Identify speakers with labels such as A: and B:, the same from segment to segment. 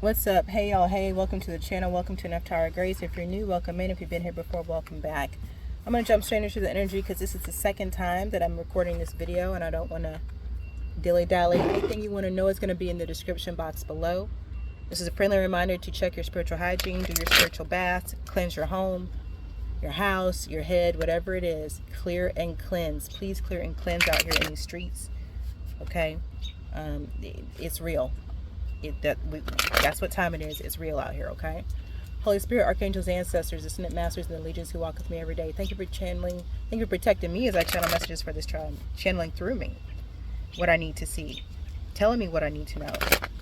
A: What's up? Hey y'all, hey, welcome to the channel. Welcome to Nephtara Grace. If you're new, welcome in. If you've been here before, welcome back. I'm going to jump straight into the energy because this is the second time that I'm recording this video and I don't want to dilly-dally. Anything you want to know is going to be in the description box below. This is a friendly reminder to check your spiritual hygiene, do your spiritual baths, cleanse your home, your house, your head, whatever it is. Clear and cleanse. Please clear and cleanse out here in these streets. Okay? It's real. That's what time it is. It's real out here, okay? Holy Spirit, archangels, ancestors, ascended masters, and the legions who walk with me every day. Thank you for channeling. Thank you for protecting me as I channel messages for this tribe, channeling through me what I need to see, telling me what I need to know,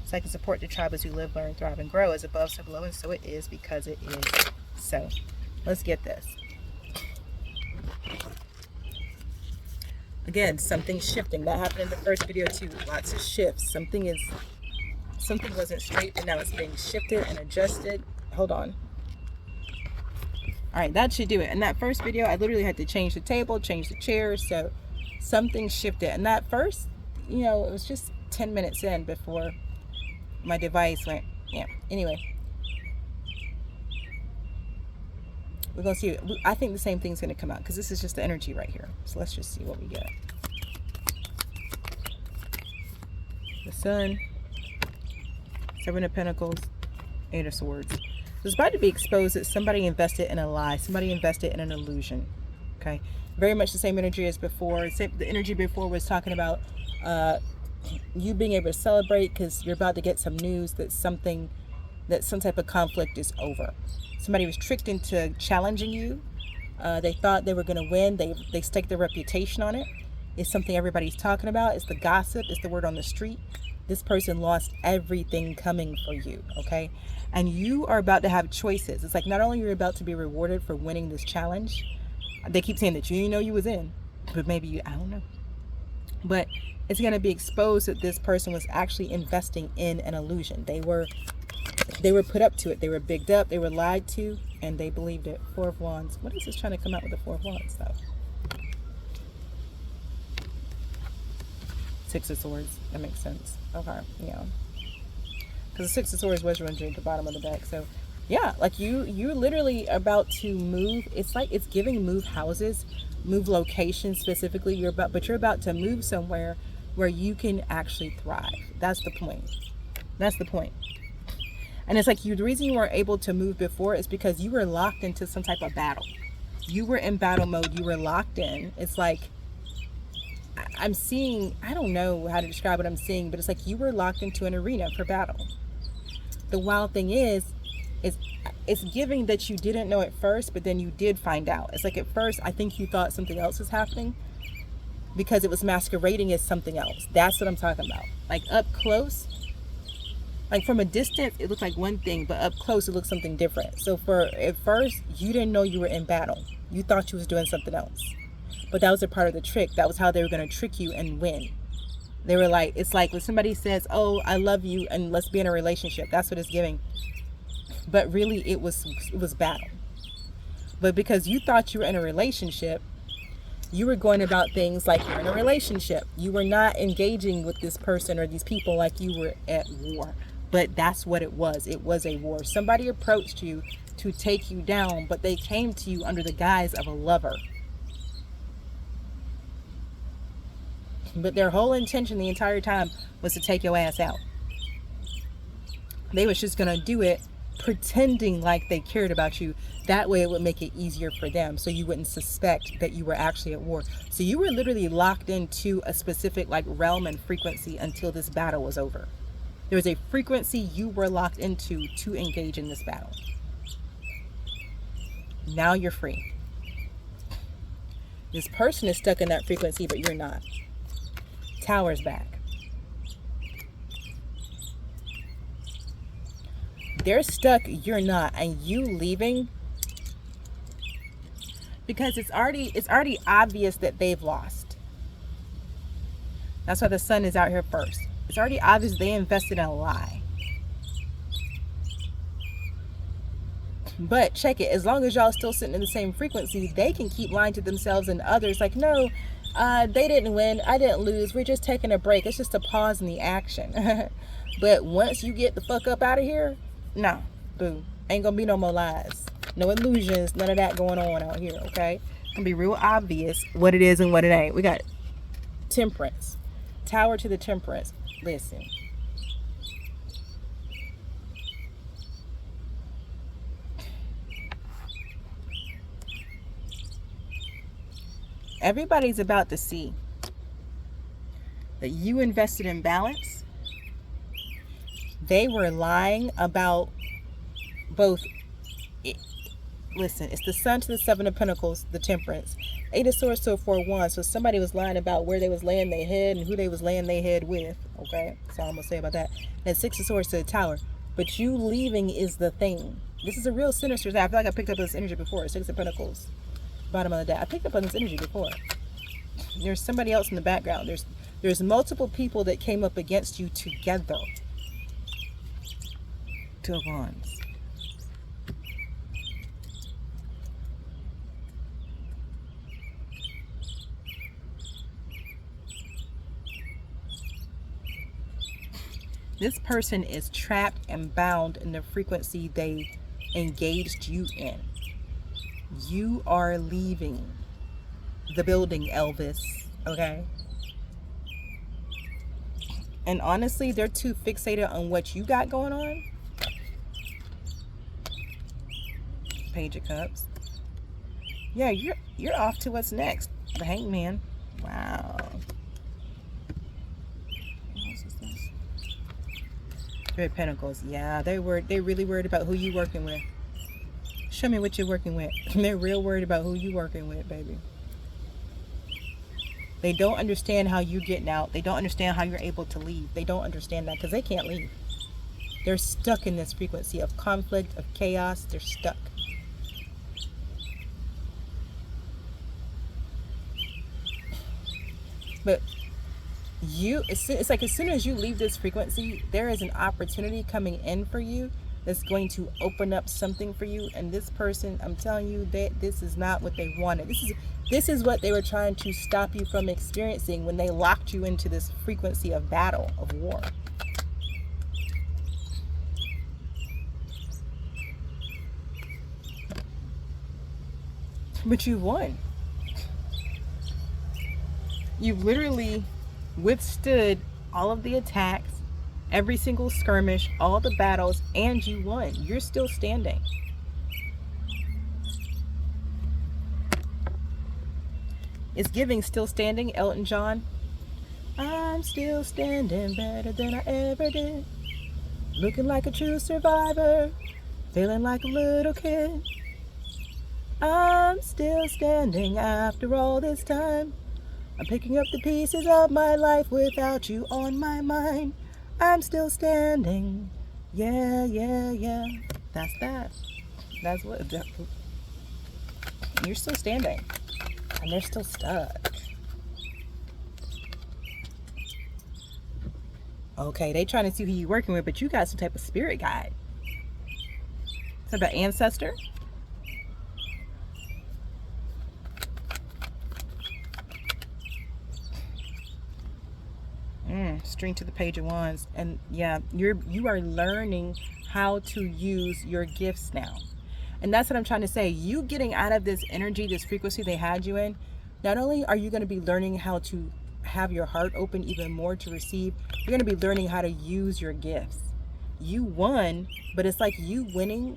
A: so I can support the tribes who live, learn, thrive, and grow. As above, so below, and so it is because it is. So, let's get this. Again, something's shifting. That happened in the first video too. Lots of shifts. Something wasn't straight, but now it's being shifted and adjusted. Hold on. All right, that should do it. In that first video, I literally had to change the table, change the chairs, so something shifted. And that first, it was just 10 minutes in before my device went, yeah. Anyway, we're gonna see. I think the same thing's gonna come out because this is just the energy right here. So let's just see what we get. The Sun, Seven of Pentacles, Eight of Swords. So it's about to be exposed that somebody invested in a lie. Somebody invested in an illusion. Okay. Very much the same energy as before. The energy before was talking about you being able to celebrate because you're about to get some news that some type of conflict is over. Somebody was tricked into challenging you. They thought they were going to win. They staked their reputation on it. It's something everybody's talking about. It's the gossip. It's the word on the street. This person lost everything coming for you, okay? And you are about to have choices. It's like not only you're about to be rewarded for winning this challenge, they keep saying that you didn't know you was in, but maybe you, I don't know. But it's going to be exposed that this person was actually investing in an illusion. They were put up to it. They were bigged up. They were lied to, and they believed it. Four of Wands. What is this trying to come out with the Four of Wands, though? Six of Swords. That makes sense. Okay, yeah. Because the Six of Swords was running at the bottom of the deck. So, yeah, like you're literally about to move. It's like it's giving move houses, move locations specifically. You're about to move somewhere where you can actually thrive. That's the point. That's the point. And it's like the reason you weren't able to move before is because you were locked into some type of battle. You were in battle mode. You were locked in. It's like I'm seeing, I don't know how to describe what I'm seeing, but it's like you were locked into an arena for battle. The wild thing is it's giving that you didn't know at first, but then you did find out. It's like at first, I think you thought something else was happening because it was masquerading as something else. That's what I'm talking about. Like up close, like from a distance, it looked like one thing, but up close, it looked something different. So at first, you didn't know you were in battle. You thought you was doing something else. But that was a part of the trick. That was how they were going to trick you and win. They were like, it's like when somebody says, oh, I love you and let's be in a relationship. That's what it's giving. But really it was battle. But because you thought you were in a relationship, you were going about things like you're in a relationship. You were not engaging with this person or these people like you were at war. But that's what it was. It was a war. Somebody approached you to take you down, but they came to you under the guise of a lover. But their whole intention the entire time was to take your ass out. They was just going to do it pretending like they cared about you. That way it would make it easier for them so you wouldn't suspect that you were actually at war. So you were literally locked into a specific like realm and frequency until this battle was over. There was a frequency you were locked into to engage in this battle. Now you're free. This person is stuck in that frequency, but you're not. Tower's back. They're stuck, you're not, and you leaving because it's already obvious that they've lost. That's why the Sun is out here first. It's already obvious they invested in a lie. But check it, as long as y'all still sitting in the same frequency, they can keep lying to themselves and others like, no, they didn't win, I didn't lose, we're just taking a break, it's just a pause in the action. But once you get the fuck up out of here, nah, boo. Ain't gonna be no more lies. No illusions, none of that going on out here, okay? It's gonna be real obvious what it is and what it ain't. We got temperance. Tower to the temperance. Listen. Everybody's about to see that you invested in balance. They were lying about both. Listen, it's the Sun to the Seven of Pentacles, the Temperance. Eight of Swords to a 4-1. So somebody was lying about where they was laying their head and who they was laying their head with. Okay, that's all I'm gonna say about that. And Six of Swords to the Tower. But you leaving is the thing. This is a real sinister. I feel like I picked up this energy before. Six of Pentacles, bottom of the deck. I picked up on this energy before. There's somebody else in the background. There's multiple people that came up against you together. Two of Wands. This person is trapped and bound in the frequency they engaged you in. You are leaving the building, Elvis, okay? And honestly, they're too fixated on what you got going on. Page of Cups. Yeah, you're off to what's next. The Hangman. Wow. Three of Pentacles. Yeah, they really worried about who you working with. Show me what you're working with. They're real worried about who you working with, baby. They don't understand how you're getting out. They don't understand how you're able to leave. They don't understand that because they can't leave. They're stuck in this frequency of conflict, of chaos. They're stuck. But it's like as soon as you leave this frequency, there is an opportunity coming in for you that's going to open up something for you. And this person, I'm telling you that this is not what they wanted. This is what they were trying to stop you from experiencing when they locked you into this frequency of battle, of war. But you've won. You've literally withstood all of the attacks, every single skirmish, all the battles, and you won. You're still standing. It's giving still standing, Elton John. I'm still standing better than I ever did. Looking like a true survivor. Feeling like a little kid. I'm still standing after all this time. I'm picking up the pieces of my life without you on my mind. I'm still standing. Yeah, yeah, yeah. That's that. That's what. You're still standing. And they're still stuck. Okay, they trying to see who you're working with, but you got some type of spirit guide. It's about ancestor. String to the Page of Wands. And yeah, you are learning how to use your gifts now. And that's what I'm trying to say. You getting out of this energy, this frequency they had you in, not only are you going to be learning how to have your heart open even more to receive, you're going to be learning how to use your gifts. You won, but it's like you winning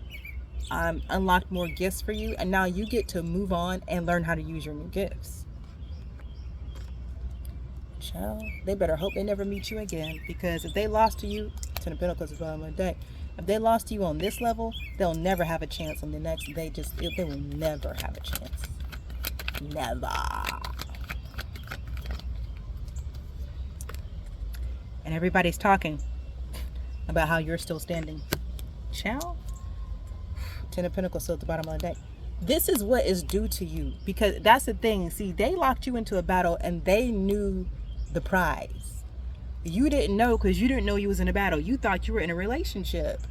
A: unlocked more gifts for you, and now you get to move on and learn how to use your new gifts. Child, they better hope they never meet you again, because if they lost to you, Ten of Pentacles is bottom of the deck. If they lost to you on this level, they'll never have a chance on the next. They will never have a chance. Never. And everybody's talking about how you're still standing. Child, Ten of Pentacles still at the bottom of the deck. This is what is due to you, because that's the thing. See, they locked you into a battle and they knew the prize. You didn't know, because you didn't know you was in a battle. You thought you were in a relationship.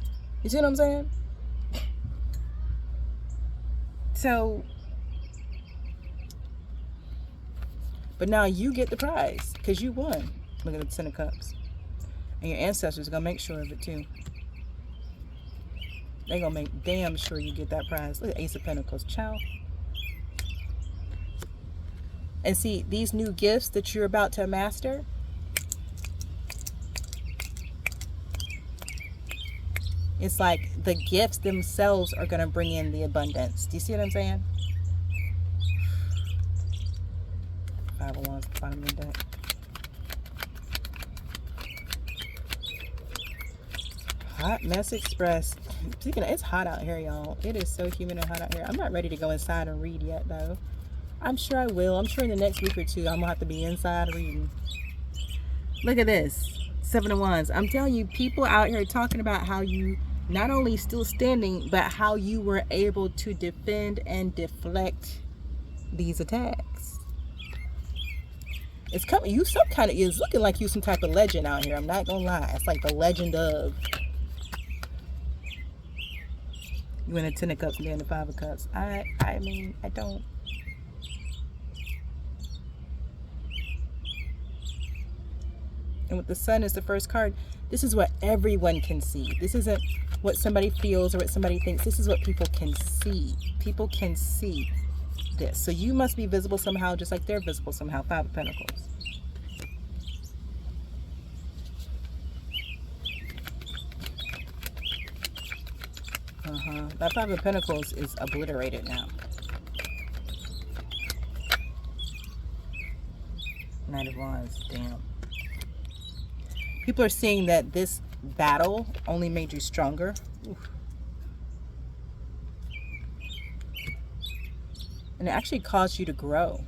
A: You see what I'm saying? So, but now you get the prize because you won. Look at the Ten of Cups. And your ancestors are going to make sure of it too. They're going to make damn sure you get that prize. Look at Ace of Pentacles. Ciao. And see, these new gifts that you're about to master, it's like the gifts themselves are going to bring in the abundance. Do you see what I'm saying? 5 of Wands, bottom of the deck. Hot Mess Express. Speaking of, it's hot out here, y'all. It is so humid and hot out here. I'm not ready to go inside and read yet, though. I'm sure I will. I'm sure in the next week or two, I'm going to have to be inside reading. Look at this. 7 of Wands. I'm telling you, people out here talking about how you not only still standing, but how you were able to defend and deflect these attacks. It's coming. You some kind of is looking like you some type of legend out here. I'm not gonna lie. It's like the legend of. You in the 10 of Cups and then the 5 of Cups. I mean, I don't. And with the Sun as the first card, this is what everyone can see. This isn't what somebody feels or what somebody thinks. This is what people can see. People can see this. So you must be visible somehow, just like they're visible somehow. 5 of Pentacles. That 5 of Pentacles is obliterated now. Knight of Wands. Damn. People are seeing that this battle only made you stronger. Oof. And it actually caused you to grow.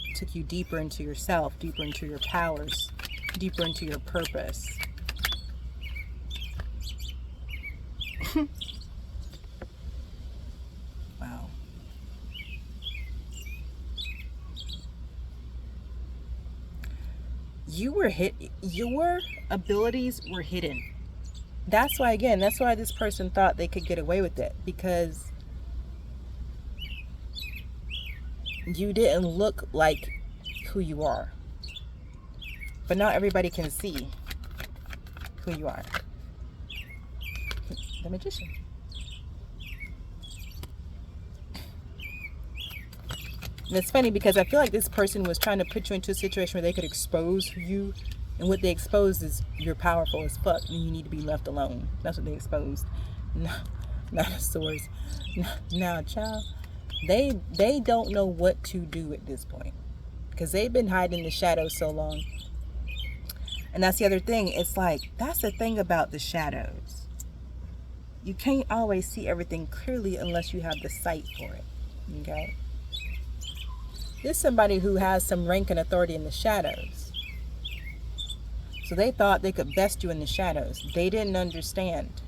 A: It took you deeper into yourself, deeper into your powers, deeper into your purpose. Wow. You were your abilities were hidden. That's why, again, that's why this person thought they could get away with it, because you didn't look like who you are. But now everybody can see who you are. The Magician. And it's funny because I feel like this person was trying to put you into a situation where they could expose you. And what they exposed is you're powerful as fuck and you need to be left alone. That's what they exposed. No, not of Swords. Now, child, they don't know what to do at this point. Because they've been hiding in the shadows so long. And that's the other thing. It's like, that's the thing about the shadows. You can't always see everything clearly unless you have the sight for it. Okay? This is somebody who has some rank and authority in the shadows. So they thought they could best you in the shadows. They didn't understand.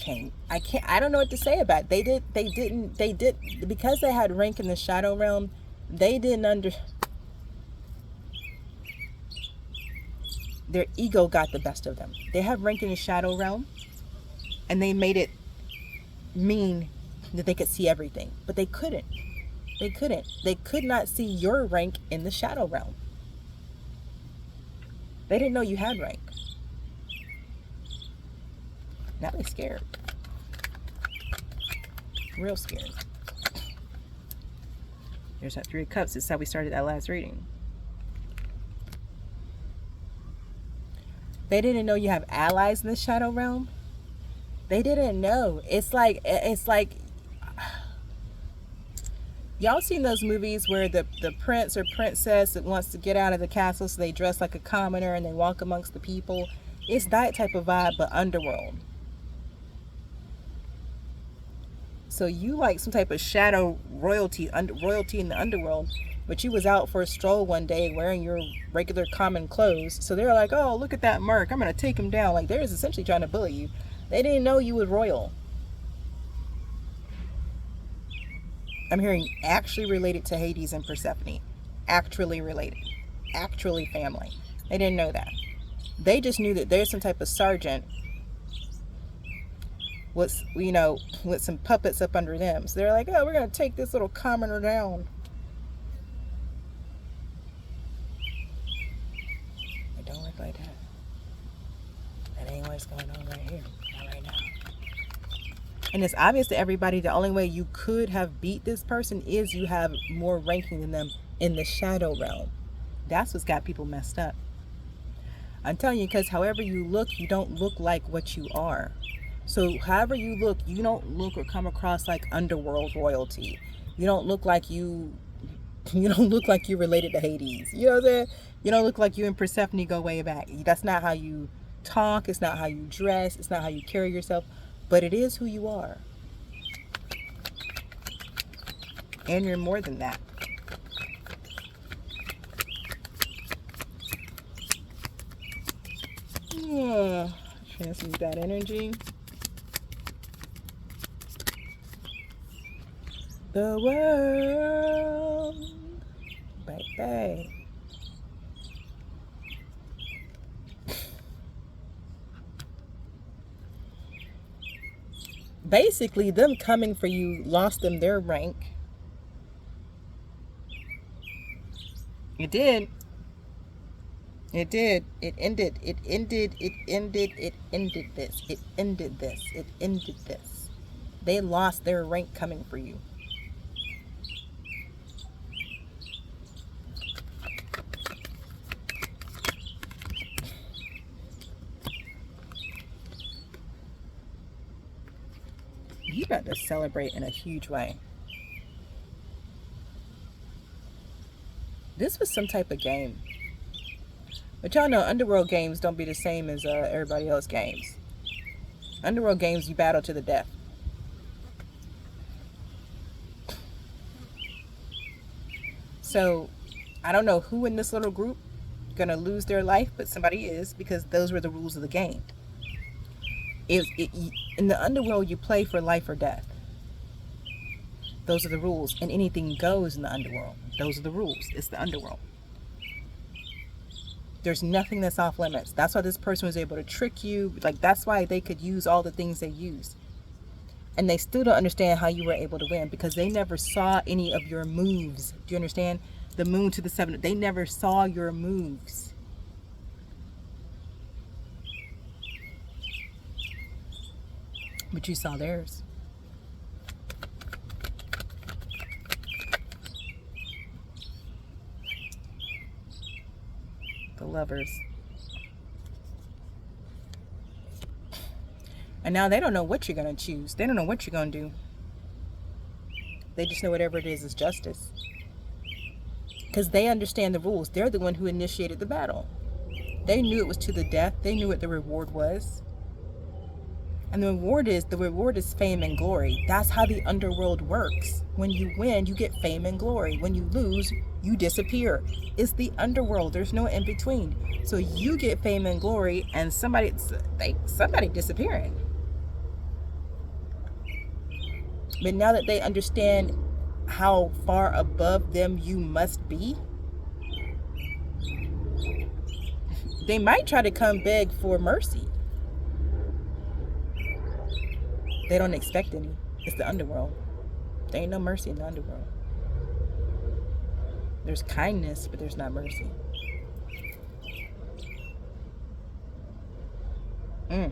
A: I don't know what to say about it. They did, because they had rank in the shadow realm, they didn't their ego got the best of them. They have rank in the shadow realm, and they made it mean that they could see everything, but they couldn't. They could not see your rank in the shadow realm. They didn't know you had rank. Now they're scared. Real scared. There's that 3 of Cups. This is how we started that last reading. They didn't know you have allies in the shadow realm. They didn't know. It's like y'all seen those movies where the prince or princess that wants to get out of the castle, so they dress like a commoner and they walk amongst the people. It's that type of vibe, but underworld. So you like some type of shadow royalty in the underworld, but you was out for a stroll one day wearing your regular common clothes. So they're like, oh, look at that merc. I'm going to take him down. Like, they're essentially trying to bully you. They didn't know you was royal. I'm hearing actually related to Hades and Persephone. Actually related. Actually family. They didn't know that. They just knew that there's some type of sergeant with, you know, with some puppets up under them. So they're like, oh, we're going to take this little commoner down. It don't look like that. That ain't what's going on right here. Not right now. And it's obvious to everybody the only way you could have beat this person is you have more ranking than them in the shadow realm. That's what's got people messed up. I'm telling you, because however you look, you don't look like what you are. So however you look, you don't look or come across like underworld royalty. You don't look like you don't look like you're related to Hades. You know what I'm saying? You don't look like you and Persephone go way back. That's not how you talk. It's not how you dress. It's not how you carry yourself. But it is who you are. And you're more than that. Yeah. Transmute that energy. The world. Baby. Basically, them coming for you lost them their rank. It did. It did. It ended. It ended. It ended. It ended this. It ended this. It ended this. They lost their rank coming for you. You got to celebrate in a huge way. This was some type of game. But y'all know Underworld games don't be the same as everybody else games. Underworld games, you battle to the death. So, I don't know who in this little group gonna lose their life, but somebody is, because those were the rules of the game. In the Underworld, you play for life or death. Those are the rules, and anything goes in the Underworld. Those are the rules. It's the Underworld. There's nothing that's off limits. That's why this person was able to trick you. Like, that's why they could use all the things they used. And they still don't understand how you were able to win, because they never saw any of your moves. Do you understand? The moon to the seven. They never saw your moves. But you saw theirs. The Lovers. And now they don't know what you're going to choose. They don't know what you're going to do. They just know whatever it is justice. Because they understand the rules. They're the one who initiated the battle. They knew it was to the death. They knew what the reward was. And the reward is fame and glory. That's how the Underworld works. When you win, you get fame and glory. When you lose, you disappear. It's the Underworld. There's no in between. So you get fame and glory, and somebody disappearing. But now that they understand how far above them you must be, they might try to come beg for mercy. They don't expect any. It's the Underworld. There ain't no mercy in the Underworld. There's kindness, but there's not mercy. It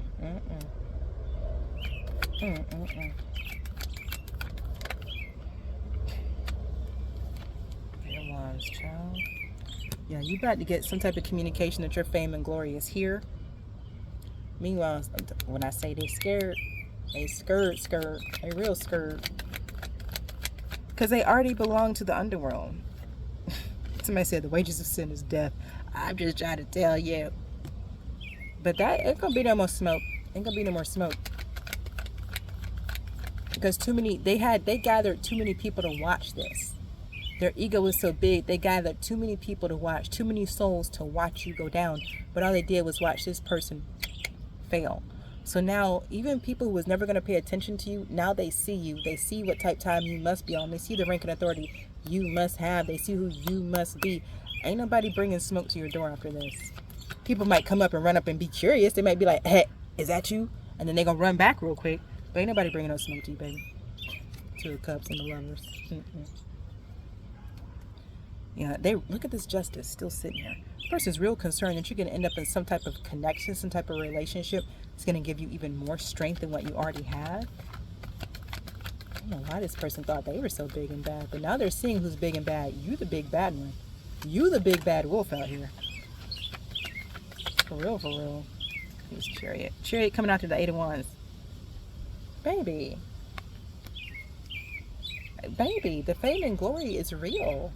A: was, child. Yeah, you about to get some type of communication that your fame and glory is here. Meanwhile, when I say they scared, they scared. They real scared. Because they already belong to the Underworld. Somebody said the wages of sin is death. I'm just trying to tell you. But that ain't gonna be no more smoke. Ain't gonna be no more smoke. Because they gathered too many people to watch this. Their ego was so big, they gathered too many people to watch, too many souls to watch you go down. But all they did was watch this person fail. So now, even people who was never going to pay attention to you, now they see you. They see what type time you must be on. They see the rank and authority you must have. They see who you must be. Ain't nobody bringing smoke to your door after this. People might come up and run up and be curious. They might be like, hey, is that you? And then they're going to run back real quick. But ain't nobody bringing no smoke to you, baby. Two of Cups and the Lovers. Yeah, they look at this Justice still sitting here. Person's real concerned that you're going to end up in some type of connection, some type of relationship. It's going to give you even more strength than what you already have. I don't know why this person thought they were so big and bad, but now they're seeing who's big and bad. You the big bad one. You the big bad wolf out here. For real, for real. Here's Chariot. Chariot coming out to the Eight of Wands. Baby. Baby, the fame and glory is real.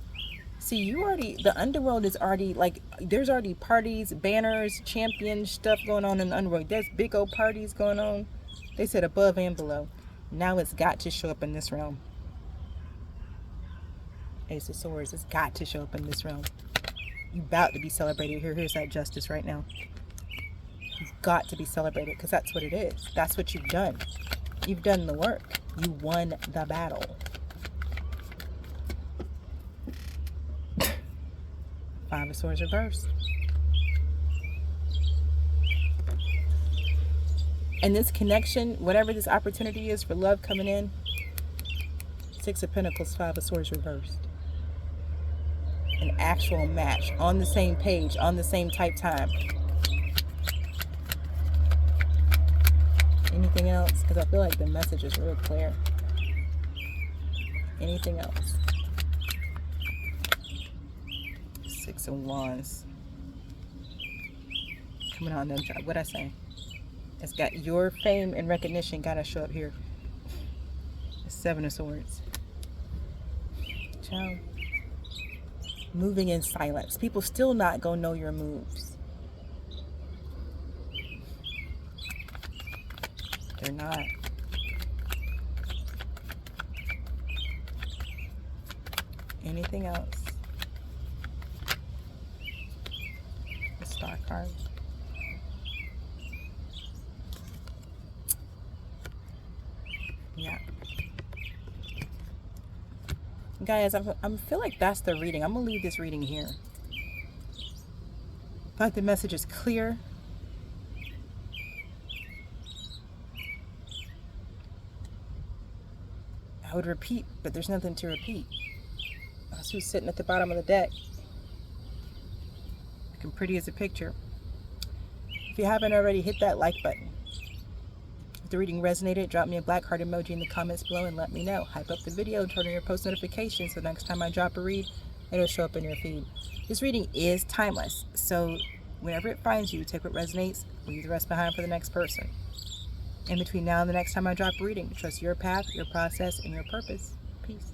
A: See, you already, the underworld is already, like, there's already parties, banners, champion stuff going on in the underworld. There's big old parties going on. They said above and below. Now it's got to show up in this realm. Ace of Swords, it's got to show up in this realm. You about to be celebrated here. Here's that Justice right now. You've got to be celebrated because that's what it is. That's what you've done. You've done the work. You won the battle. Five of Swords reversed. And this connection, whatever this opportunity is for love coming in, Six of Pentacles, Five of Swords reversed. An actual match on the same page, on the same type time. Anything else? Because I feel like the message is real clear. Anything else? Six of Wands. Coming on them. What'd I say? It's got your fame and recognition gotta show up here. Seven of Swords. Ciao. Moving in silence. People still not gonna know your moves. They're not. Anything else? The Star card. Yeah. Guys, I feel like that's the reading. I'm going to leave this reading here. I thought the message is clear. I would repeat, but there's nothing to repeat. That's who's sitting at the bottom of the deck. Looking pretty as a picture. If you haven't already, hit that like button. If the reading resonated, drop me a black heart emoji in the comments below and let me know. Hype up the video and turn on your post notifications so next time I drop a read, it'll show up in your feed. This reading is timeless, so whenever it finds you, take what resonates, leave the rest behind for the next person. In between now and the next time I drop a reading, trust your path, your process, and your purpose. Peace.